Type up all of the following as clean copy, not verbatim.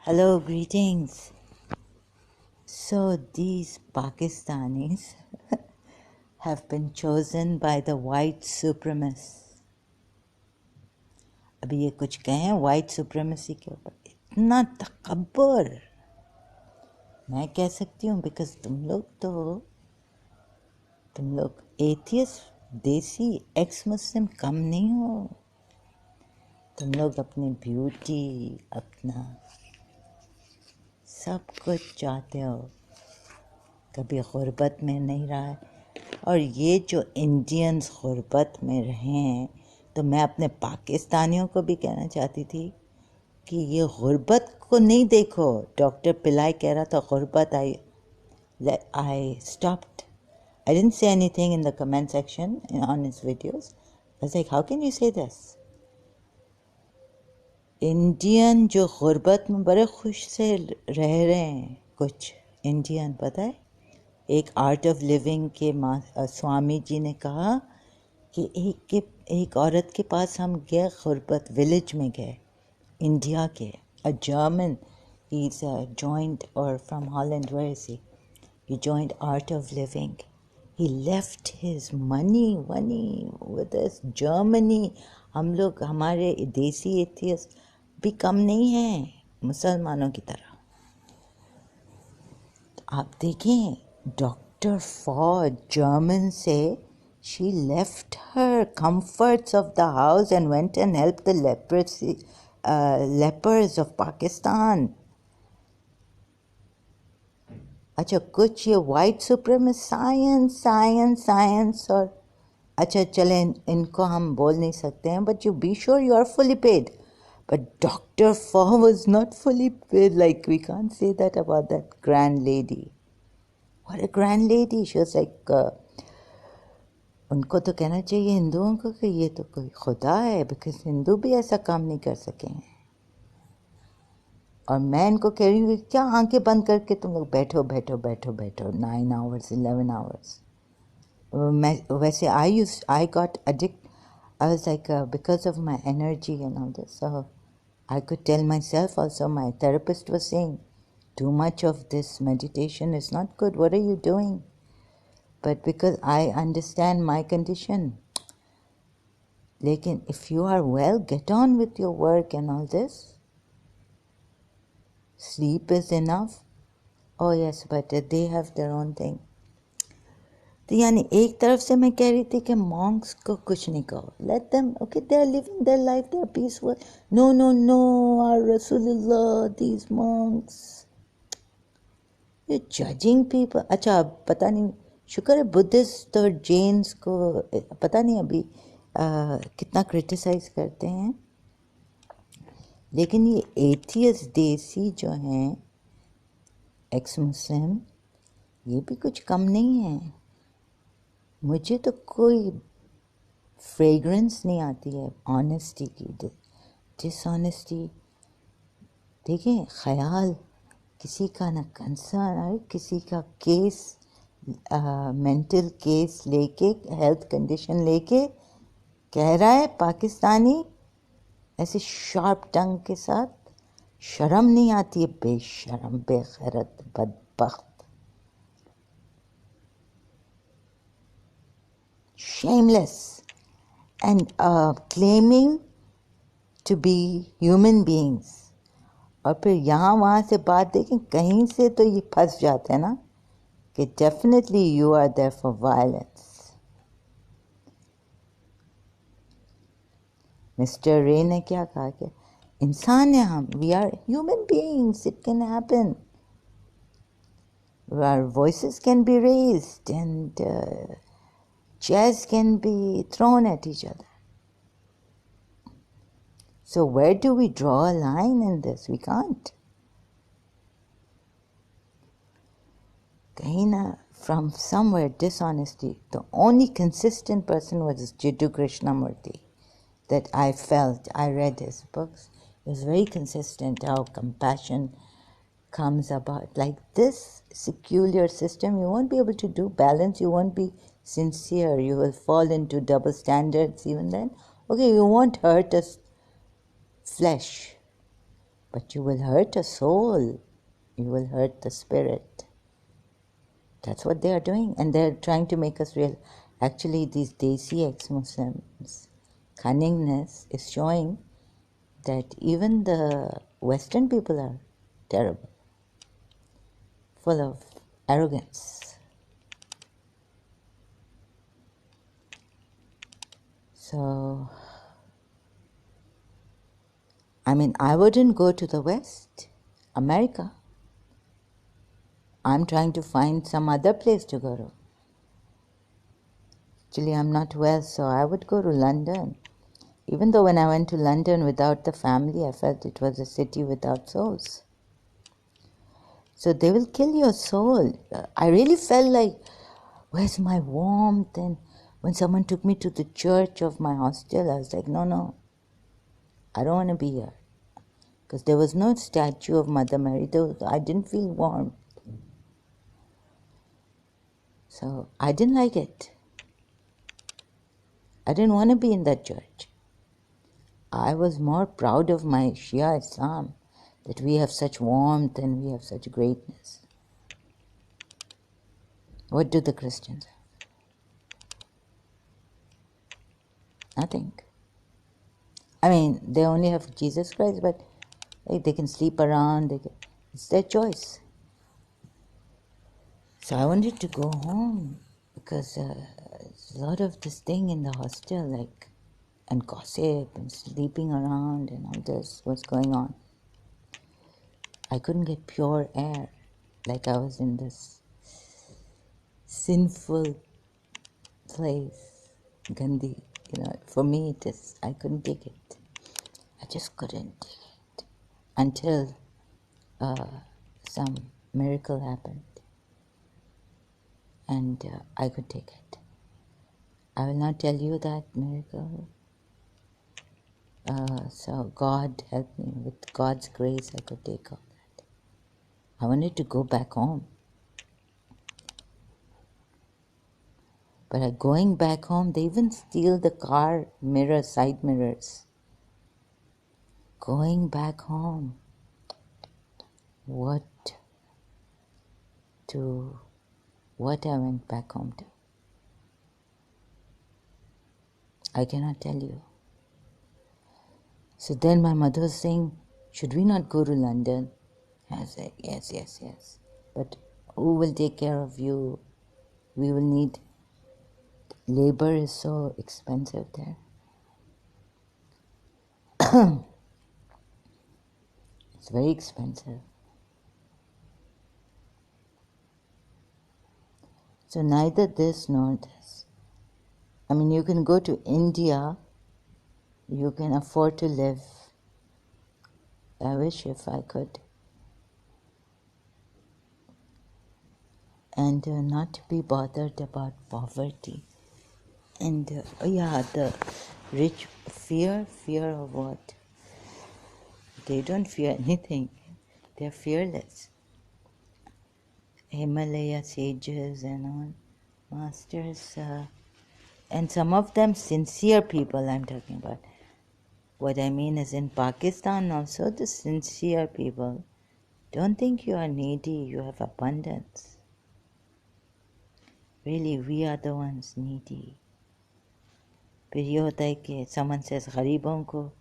Hello, greetings. So these Pakistanis have been chosen by the white supremacists. अभी ये कुछ कहें white supremacy के ऊपर इतना तकब्बुर मैं कह सकती हूँ because तुम लोग एथियस्ट देसी एक्स मुस्लिम कम नहीं हो. तुम लोग अपनी ब्यूटी अपना सब कुछ चाहते हो, कभी गुर्बत में नहीं रहा है. और ये जो इंडियंस गुर्बत में रहे हैं, तो मैं अपने पाकिस्तानियों को भी कहना चाहती थी कि ये गुर्बत को नहीं देखो. डॉक्टर पिलाई कह रहा था गुर्बत. I stopped. I didn't say anything in the comment section on his videos. I was like, how can you say this? Indian जो गुर्बत में बड़े खुश से रह रहे हैं, कुछ इंडियन पता है. एक आर्ट ऑफ लिविंग के स्वामी जी ने कहा कि एक औरत के पास हम गए, गुर्बत विलेज में गए, इंडिया के. A German, he is joined और from Holland. Where is he joined art of living. He left his money with us Germany. हम लोग, हमारे देसी एथियस्ट भी कम नहीं हैं मुसलमानों की तरह. आप देखें, डॉक्टर फॉर जर्मन से she left her comforts of the house and went and helped the lepers of Pakistan. अच्छा, कुछ ये white supremacist science और अच्छा चले इनको हम बोल नहीं सकते हैं, but you be sure you are fully paid. But Dr. Faw was not fully paid. Like, we can't say that about that grand lady. What a grand lady. She was like, उनको तो कहना चाहिए हिंदुओं को कि ये तो कोई खुदा है, बिकॉज हिंदू भी ऐसा काम नहीं कर सके हैं. और मैं इनको कह रही हूँ क्या आंखें बंद करके तुम लोग बैठो 9 hours 11 hours. मैं वैसे I got addicted. I was like, because of my energy and all this, so I could tell myself also. My therapist was saying, too much of this meditation is not good. What are you doing? But because I understand my condition. Lekin if you are well, get on with your work and all this. Sleep is enough. Oh yes, but they have their own thing. तो यानी एक तरफ से मैं कह रही थी कि monks को कुछ नहीं कहो. Let them, okay, they are living their life, they are peaceful. No, our Rasulullah, these monks. You're judging people. अच्छा, पता नहीं, शुक्र है बुद्धिस्ट और जैन्स को पता नहीं अभी कितना क्रिटिसाइज करते हैं. लेकिन ये एथियस्ट देसी जो हैं एक्स मुस्लिम, ये भी कुछ कम नहीं है. मुझे तो कोई फ्रेग्रेंस नहीं आती है ऑनेस्टी की. डिसऑनेस्टी. देखिए, ख्याल किसी का ना कंसर्न है, किसी का केस, मेंटल केस लेके, हेल्थ कंडीशन लेके कह रहा है पाकिस्तानी ऐसे शार्प टंग के साथ. शर्म नहीं आती है. बेशरम, बेखैरत, बदबख्त. shameless and claiming to be human beings. और फिर यहाँ वहाँ से बात देखें, कहीं से तो ये फंस जाते हैं ना कि definitely you are there for violence. Mister रे ने क्या कहा कि इंसान है हम, we are human beings, it can happen. Our voices can be raised and chairs can be thrown at each other. So where do we draw a line in this? We can't. कहीं ना, from somewhere, dishonesty. The only consistent person was Jiddu Krishnamurti that I felt. I read his books. It was very consistent how compassion comes about. Like this secular system, you won't be able to do balance. You won't be sincere. You will fall into double standards even then. Okay, you won't hurt us flesh, But you will hurt a soul. You will hurt the spirit. That's what they are doing. And they're trying to make us real. Actually, these Desi ex-Muslims' cunningness is showing that even the Western people are terrible, full of arrogance. So, I mean, I wouldn't go to the West, America. I'm trying to find some other place to go to. Actually, I'm not well, so I would go to London. Even though when I went to London without the family, I felt it was a city without souls. So they will kill your soul. I really felt like, where's my warmth? And when someone took me to the church of my hostel, I was like, no, I don't want to be here. Because there was no statue of Mother Mary. I didn't feel warm. So I didn't like it. I didn't want to be in that church. I was more proud of my Shia Islam, that we have such warmth and we have such greatness. What do the Christians have? Nothing. I mean, they only have Jesus Christ, but they can sleep around. It's their choice. So I wanted to go home because there's a lot of this thing in the hostel, and gossip and sleeping around and all this was going on. I couldn't get pure air, like I was in this sinful place, Gandhi. For me I couldn't take it. I just couldn't take it until some miracle happened and I could take it. I will not tell you that miracle. So God helped me. With God's grace, I could take all that. I wanted to go back home. But going back home, they even steal the car mirror, side mirrors. Going back home. What I went back home to. I cannot tell you. So then my mother was saying, should we not go to London? I said, yes. But who will take care of you? We will need, labor is so expensive there. It's very expensive. So neither this nor this. I mean, you can go to India, you can afford to live. I wish if I could. And not be bothered about poverty. And the rich fear of what? They don't fear anything. They're fearless. Himalaya sages and all, masters, and some of them sincere people I'm talking about. What I mean is in Pakistan also the sincere people don't think you are needy, you have abundance. Really, we are the ones needy. फिर ये होता है कि someone says गरीबों को,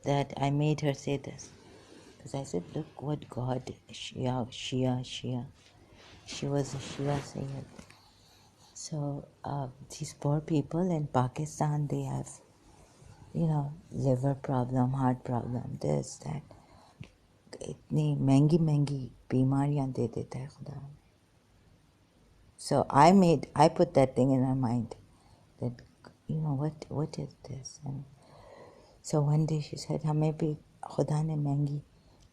that I made her say this. Because I said, look what God, Shia. She was a Shia Sayyid. So these poor people in Pakistan, they have, liver problem, heart problem, this, that. इतनी महंगी बीमारियां दे देता है खुदा. So I put that thing in her mind that, what is this? And so one day she said, हमें भी खुदा ने महंगी,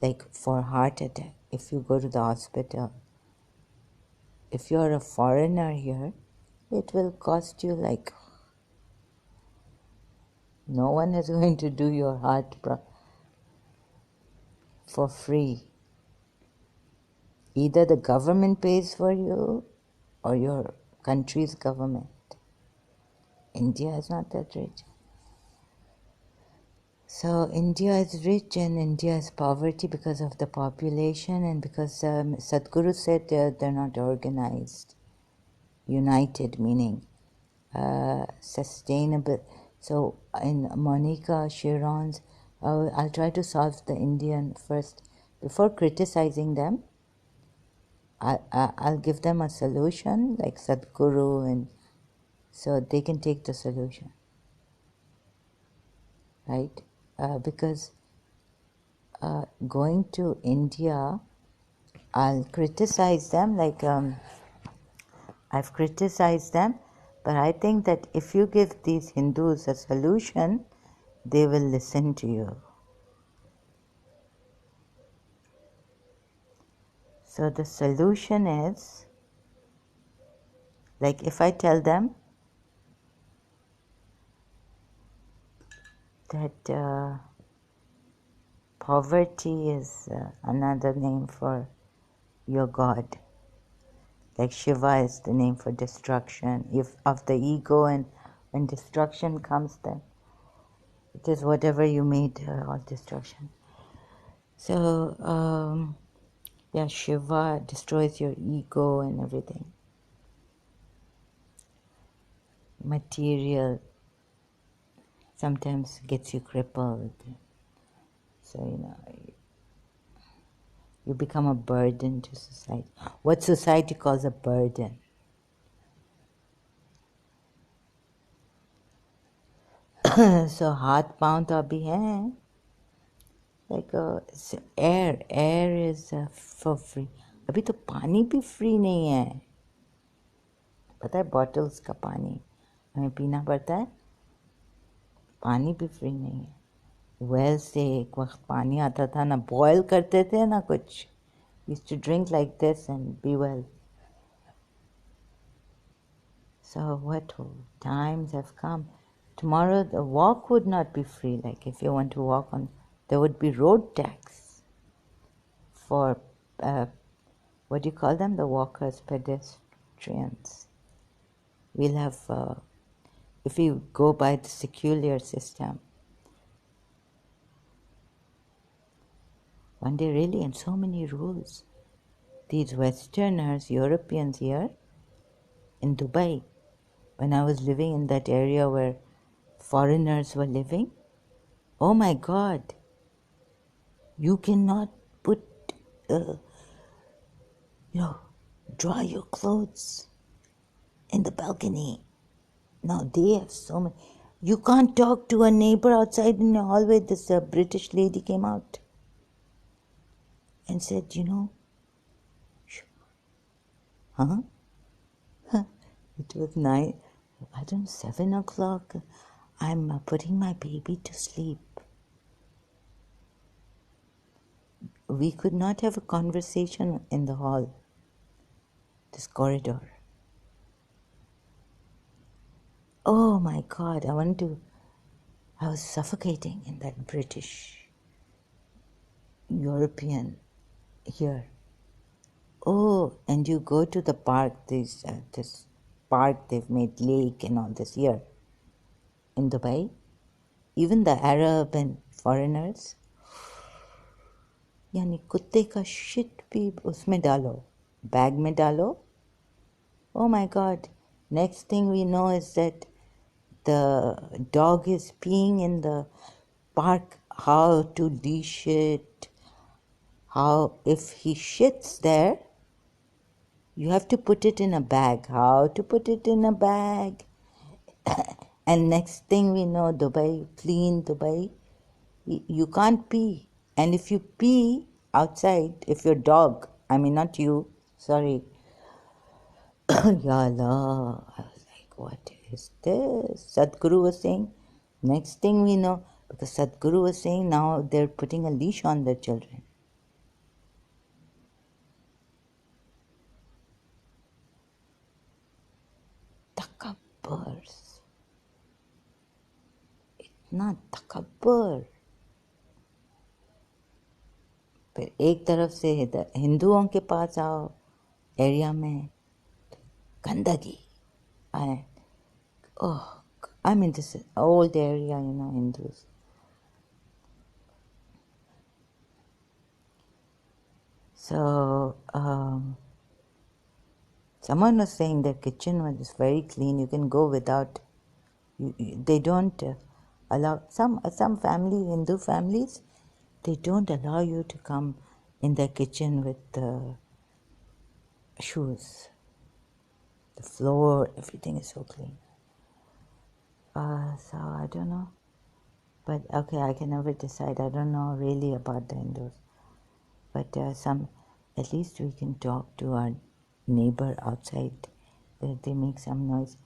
like for heart attack, if you go to the hospital, if you're a foreigner here, it will cost you like, no one is going to do your heart for free. Either the government pays for you or your country's government. India is not that rich. So India is rich and India is poverty because of the population and because Sadhguru said they're not organized. United meaning sustainable. So in Monica Chiron's, I'll try to solve the Indian first. Before criticizing them, I'll give them a solution like Sadhguru, and so they can take the solution, right? Because going to India, I'll criticize them like I've criticized them, but I think that if you give these Hindus a solution, they will listen to you. So the solution is, like if I tell them that poverty is another name for your God, like Shiva is the name for destruction, if of the ego, and when destruction comes, then it is whatever you made all destruction. So yeah, Shiva destroys your ego and everything. Material sometimes gets you crippled. So, you become a burden to society. What society calls a burden. So हाथ पाँव तो अभी हैं. Like air is for free. अभी तो पानी भी free नहीं है. पता है bottles का पानी हमें पीना पड़ता है. पानी भी free नहीं है. वेल से एक वक्त पानी आता था ना, बॉयल करते थे ना कुछ. Used to drink like this and be well. So what times have come. Tomorrow the walk would not be free. Like if you want to walk on, there would be road tax for, what do you call them? The walkers, pedestrians. We'll have, if you go by the secular system. One day really, and so many rules. These Westerners, Europeans here in Dubai, when I was living in that area where foreigners were living, oh my God, you cannot put, dry your clothes in the balcony. Now they have so many. You can't talk to a neighbor outside in the hallway. This British lady came out and said, huh? It was 7 o'clock. I'm putting my baby to sleep. We could not have a conversation in the hall, this corridor. Oh my God, I was suffocating in that British, European here. Oh, and you go to the park, this park they've made, lake and all this here in Dubai. Even the Arab and foreigners, यानी कुत्ते का shit भी उसमें डालो, bag में डालो. Oh my God! Next thing we know is that the dog is peeing in the park. How to leash it? How, if he shits there, you have to put it in a bag. How to put it in a bag? And next thing we know, Dubai, clean Dubai, you can't pee. And if you pee outside, if your dog, I mean not you, sorry, Ya Allah, I was like, what is this? Sadhguru was saying, next thing we know, because Sadhguru was saying now they're putting a leash on their children. Takabburs. इतना तकब्बर. फिर एक तरफ से हिंदुओं के पास आओ area में गंदगी. Oh, I mean this is old area, Hindus. So someone was saying their kitchen was very clean. You can go without. They don't allow some Hindu families. They don't allow you to come in their kitchen with shoes. The floor, everything is so clean. So I don't know. But okay, I can never decide. I don't know really about the Hindus. But at least we can talk to our neighbor outside. They make some noise.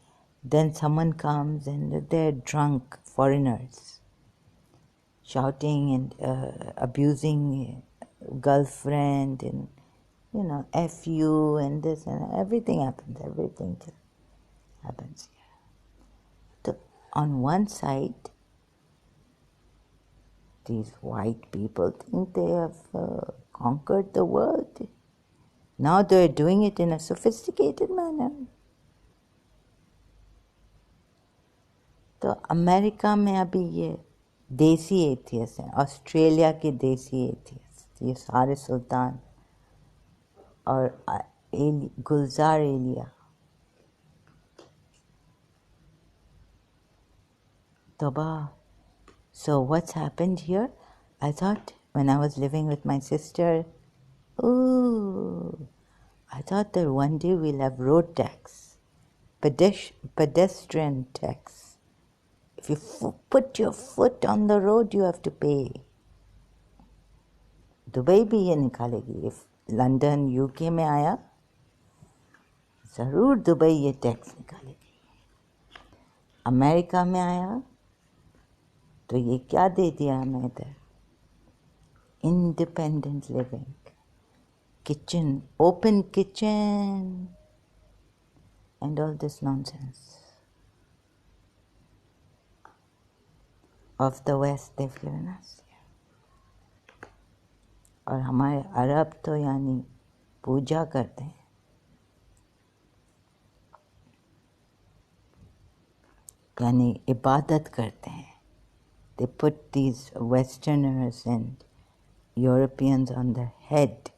Then someone comes and they're drunk, foreigners, shouting and abusing girlfriend and, F you and this and everything happens. Everything happens here. So on one side, these white people think they have conquered the world. Now they're doing it in a sophisticated manner. तो America में अभी ये देसी atheist हैं, Australia के देसी atheist, ये सारे सुल्तान और गुलजार एलिया. तोबा. So what's happened here? I thought when I was living with my sister, I thought that one day we'll have road tax, pedestrian tax. If you put your foot on the road, you have to pay. Dubai भी ये निकालेगी. If London UK में आया, ज़रूर Dubai ये tax निकालेगी. America में आया तो ये क्या दे दिया हमें इधर? Independent living, kitchen, open kitchen, and all this nonsense of the West they've given us. और हमारे अरब तो यानी पूजा करते हैं. यानी इबादत करते हैं. They put these Westerners and Europeans on their head.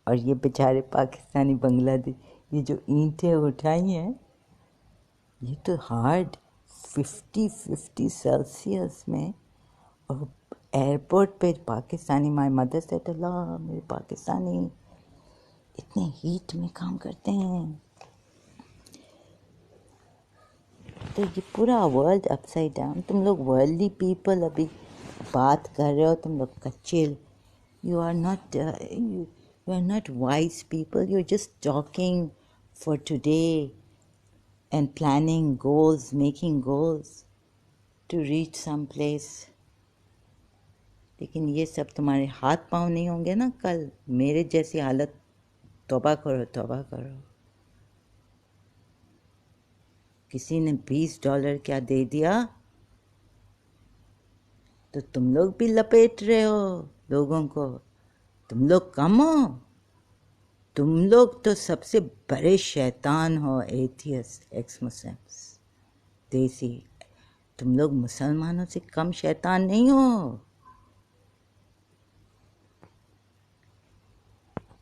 और ये बेचारे पाकिस्तानी बांग्लादेश, ये जो ईंटें उठाई हैं, ये तो हार्ड 50 सेल्सियस में. और एयरपोर्ट पे पाकिस्तानी, माय मदर सेड अल्लाह, मेरे पाकिस्तानी इतने हीट में काम करते हैं. तो ये पूरा वर्ल्ड अपसाइड डाउन. तुम लोग वर्ल्डली पीपल अभी बात कर रहे हो, तुम लोग कच्चे. You are not wise people. You are just talking for today and planning goals, making goals to reach some place. लेकिन ये सब तुम्हारे हाथ पाँव नहीं होंगे ना कल. मेरे जैसी हालत. तौबा करो, तौबा करो. किसी ने $20 क्या दे दिया तो तुम लोग भी लपेट रहे हो लोगों को. तुम लोग कम हो. तुम लोग तो सबसे बड़े शैतान हो. एथियस्ट, एक्स मुस्लिम्स, देसी. तुम लोग मुसलमानों से कम शैतान नहीं हो.